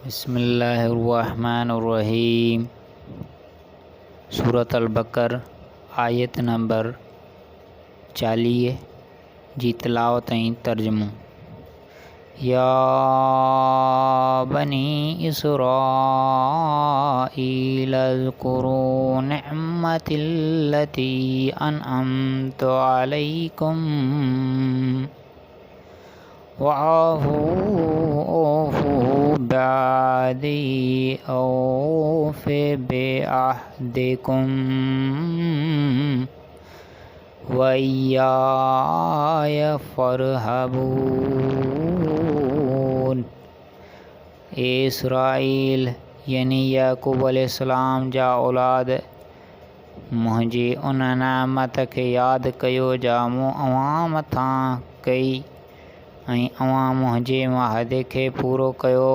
बिस्मिल्लाहिर्रहमानिर्रहीम। सूरत अल-बकर आयत नंबर 40 जी तिलावत ऐं तर्जुमो। या बनी इसराईल अज़्कुरू निअमतिल्लती अनअमतु अलैकुम वअफ़ू बिअहदी औफ़ बिअहदिकुम वइय्याय फ़रहबून। ए इसराईल यानी याकूब अलैहिस्सलाम जा औलाद, मुंहिंजी उन नेमत खे यादि कयो जा मूं अव्हां मथां कई ऐं अव्हां मुंहिंजे वाइदे खे पूरो कयो